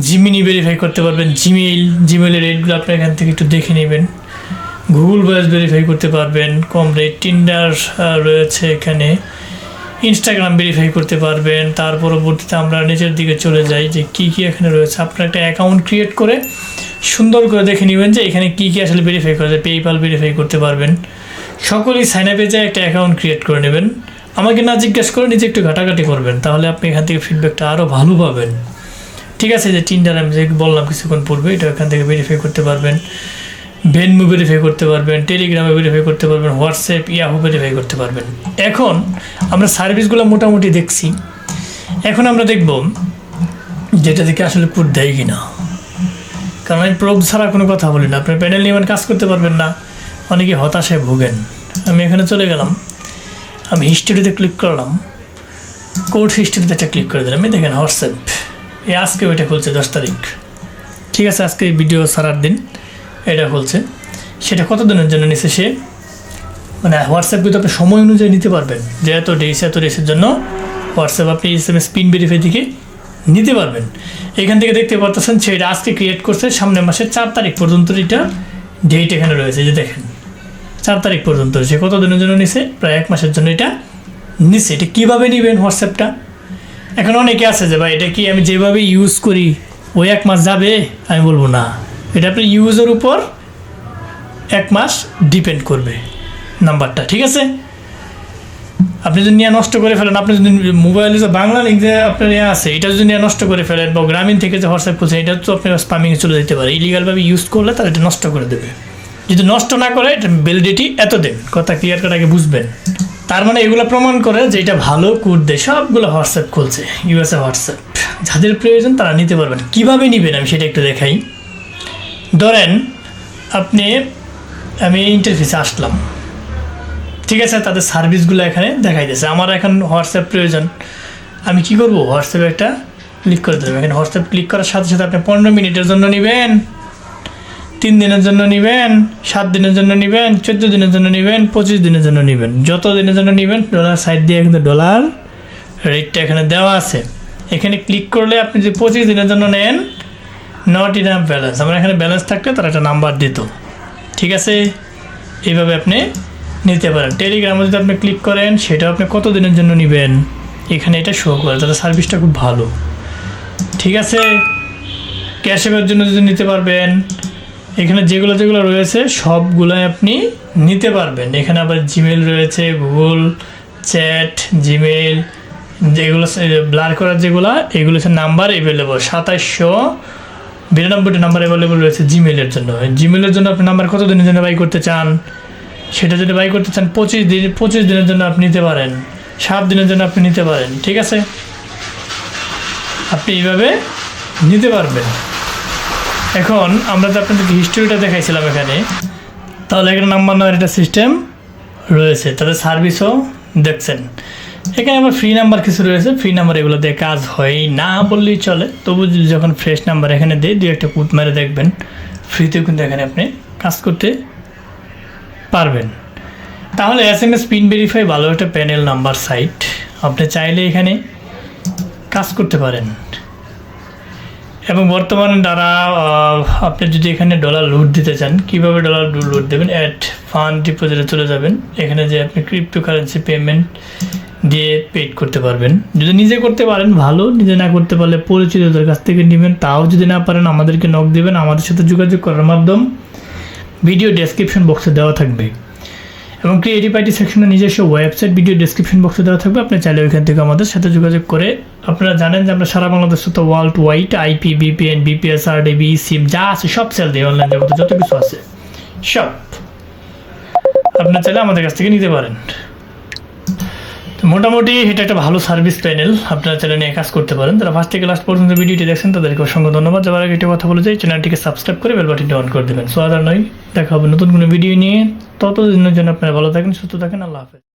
Gemini verify করতে পারবেন, জিমেলের রেটগুলো আপনি এখান থেকে একটু দেখে নেবেন। গুগল ভয়েস ভেরিফাই করতে পারবেন কম রেট, টিন্ডার রয়েছে এখানে, ইনস্টাগ্রাম ভেরিফাই করতে পারবেন। তার পরবর্তীতে আমরা নিচের দিকে চলে যাই যে কী কী এখানে রয়েছে। আপনার একটা অ্যাকাউন্ট ক্রিয়েট করে সুন্দর করে দেখে নেবেন যে এখানে কী কী আসলে ভেরিফাই করা যায়। পেইপাল ভেরিফাই করতে পারবেন। সকলেই সাইন আপে যায় একটা অ্যাকাউন্ট ক্রিয়েট করে নেবেন। আমাকে না জিজ্ঞেস করে নিজে একটু ঘাটাঘাটি করবেন, তাহলে আপনি এখান থেকে ফিডব্যাকটা আরও ভালো পাবেন। ঠিক আছে, যে টিন্ডার আমি যে বললাম কিছুক্ষণ পূর্বে, এটা এখান থেকে ভেরিফাই করতে পারবেন। ভেনমো ভেরিফাই করতে পারবেন, টেলিগ্রামে ভেরিফাই করতে পারবেন, হোয়াটসঅ্যাপ, ইয়াহু ভেরিফাই করতে পারবেন। এখন আমরা সার্ভিসগুলো মোটামুটি দেখছি। এখন আমরা দেখব যেটা থেকে আসলে কোড দেয় কি না, কারণ আমি প্রোব ছাড়া কোনো কথা বলি না। আপনার প্যানেল নিয়ে কাজ করতে পারবেন না, অনেকে হতাশায় ভোগেন। আমি এখানে চলে গেলাম, আমি হিস্ট্রিতে ক্লিক করলাম, কোড হিস্ট্রিতে একটা ক্লিক করে দিলাম। দেখেন হোয়াটসঅ্যাপ, এই আজকে ওইটা খুলছে 10 তারিখ। ঠিক আছে, আজকে এই ভিডিও ছাড়ার দিন এটা খুলছে। সেটা কত দিনের জন্য নিছে সে, মানে হোয়াটসঅ্যাপ কিন্তু আপনি সময় অনুযায়ী নিতে পারবেন, যে এত ডেসের জন্য হোয়াটসঅ্যাপ আপনি SMS পিন ভেরিফাই থেকে নিতে পারবেন। এখান থেকে দেখতে পাচ্ছেন সেটা আজকে ক্রিয়েট করছে, সামনের মাসের 4 তারিখ পর্যন্ত এটা ডেট এখানে রয়েছে। যে দেখেন 4 তারিখ পর্যন্ত সে কত দিনের জন্য নিছে, প্রায় 1 মাসের জন্য এটা নিছে। এটা কীভাবে নেবেন হোয়াটসঅ্যাপটা? এখন অনেকে আছে যে ভাই এটা কি আমি যেভাবে ইউজ করি ওই 1 মাস যাবে, আমি বলবো না। এটা আপনার ইউজের উপর 1 মাস ডিপেন্ড করবে নাম্বারটা। ঠিক আছে, আপনি যদি নিয়ে নষ্ট করে ফেলেন, আপনি যদি মোবাইলে যে বাংলা লিঙ্ক যে আপনার ইয়ে আছে এটা যদি নিয়ে নষ্ট করে ফেলেন, বা গ্রামীণ থেকে যে হোয়াটসঅ্যাপ করছে এটা তো আপনার স্প্যামিংয়ে চলে যেতে পারে। ইলিগালভাবে ইউজ করলে তারা এটা নষ্ট করে দেবে। যদি নষ্ট না করে এটা ভ্যালিডিটি এত দিন, কথা ক্লিয়ার করে আগে বুঝবেন। তার মানে এগুলো প্রমাণ করে যে এটা ভালো কোড দেয়। সবগুলো হোয়াটসঅ্যাপ খুলছে, ইউএসএ হোয়াটসঅ্যাপ। যাদের প্রয়োজন তারা নিতে পারবেন। কীভাবে নেবেন আমি সেটা একটু দেখাই। ধরেন আমি এই ইন্টারফেসে আসলাম, ঠিক আছে, তাদের সার্ভিসগুলো এখানে দেখাই দিয়েছে। আমার এখন হোয়াটসঅ্যাপ প্রয়োজন, আমি কি করব? হোয়াটসঅ্যাপে একটা ক্লিক করে দেবেন। এখানে হোয়াটসঅ্যাপ ক্লিক করার সাথে সাথে আপনি 15 মিনিটের জন্য নেবেন, 3 দিনের জন্য নেবেন, 7 দিনের জন্য নেবেন, 14 দিনের জন্য নেবেন, 25 দিনের জন্য নেবেন। যত দিনের জন্য নেবেন ডলার সাইড দিয়ে কিন্তু ডলার রেটটা এখানে দেওয়া আছে। এখানে ক্লিক করলে আপনি যদি 25 দিনের জন্য নেন, নট ইনাফ ব্যালেন্স, আমার এখানে ব্যালেন্স থাকলে তারা একটা নাম্বার দিত। ঠিক আছে, এইভাবে আপনি নিতে পারেন। টেলিগ্রামে যদি আপনি ক্লিক করেন, সেটাও আপনি কত দিনের জন্য নেবেন এখানে এটা শো করে, তাদের সার্ভিসটা খুব ভালো। ঠিক আছে, ক্যাশব্যাকের জন্য যদি নিতে পারবেন, এখানে যেগুলো রয়েছে সবগুলোই আপনি নিতে পারবেন। এখানে আবার জিমেল রয়েছে, গুগল চ্যাট, জিমেল, যেগুলো ব্লার করার যেগুলো, এগুলো হচ্ছে নাম্বার অ্যাভেলেবল। 2792 নাম্বার অ্যাভেলেবল রয়েছে জিমেলের জন্য। জিমেলের জন্য আপনি নাম্বার কত দিনের জন্য বাই করতে চান, সেটা যদি বাই করতে চান 25 দিনের জন্য আপনি নিতে পারেন, 7 দিনের জন্য আপনি নিতে পারেন। ঠিক আছে, আপনি এইভাবে নিতে পারবেন। এখন আমরা যে আপনাদেরকে হিস্ট্রিটা দেখাইছিলাম এখানে, তাহলে এখানে নাম্বার নেওয়ার একটা সিস্টেম রয়েছে, তাদের সার্ভিসও দেখছেন। এখানে আবার ফ্রি নাম্বার কিছু রয়েছে, ফ্রি নাম্বার এগুলো দিয়ে কাজ হয় না বললেই চলে। তবু যখন ফ্রেশ নাম্বার এখানে দিয়ে 2-1টা কোড মেরে দেখবেন, ফ্রিতেও কিন্তু এখানে আপনি কাজ করতে পারবেন। তাহলে SMS পিন ভেরিফাই ভালো একটা প্যানেল নাম্বার সাইট, আপনি চাইলে এখানে কাজ করতে পারেন। এবং বর্তমানে দ্বারা আপনি যদি এখানে ডলার লুট দিতে চান, কীভাবে ডলার লুট দেবেন? অ্যাড ফান্ড ডিপোজিটে চলে যাবেন, এখানে যে আপনি ক্রিপ্টোকারেন্সি পেমেন্ট দিয়ে পেড করতে পারবেন। যদি নিজে করতে পারেন ভালো, নিজে না করতে পারলে পরিচিতদের কাছ থেকে নেবেন। তাও যদি না পারেন আমাদেরকে নক দেবেন, আমাদের সাথে যোগাযোগ করার মাধ্যম ভিডিও ডেসক্রিপশন বক্সে দেওয়া থাকবে। এবং ক্রিয়েটিভ আইটি সেকশনে নিজস্ব ওয়েবসাইট ভিডিও ডেসক্রিপশন বক্সে দেওয়া থাকবে, আপনি চাইলে ওইখান থেকে আমাদের সাথে যোগাযোগ করে। আপনারা জানেন যে আমরা সারা বাংলাদেশ তো world wide IP, VPN, BPS, RDB, সিম যা আছে সব সেল দিই। অনলাইন জগতে যত কিছু আছে সব আপনার চাইলে আমাদের কাছ থেকে নিতে পারেন। তো মোটামুটি এটা একটা ভালো সার্ভিস প্যানেল, আপনারা চাইলে নিয়ে কাজ করতে পারেন। যারা ফার্স্ট থেকে লাস্ট পর্যন্ত ভিডিওটি দেখছেন তাদেরকে অসংখ্য ধন্যবাদ। যাবার আগে একটা কথা বলে যাই, চ্যানেলটিকে সাবস্ক্রাইব করে বেল বাটনটি অন করে দেবেন। সো আর নয়, দেখা হবে নতুন কোনো ভিডিও নিয়ে। ততদিনের জন্য আপনারা ভালো থাকেন, সুস্থ থাকেন। আল্লাহ হাফেজ।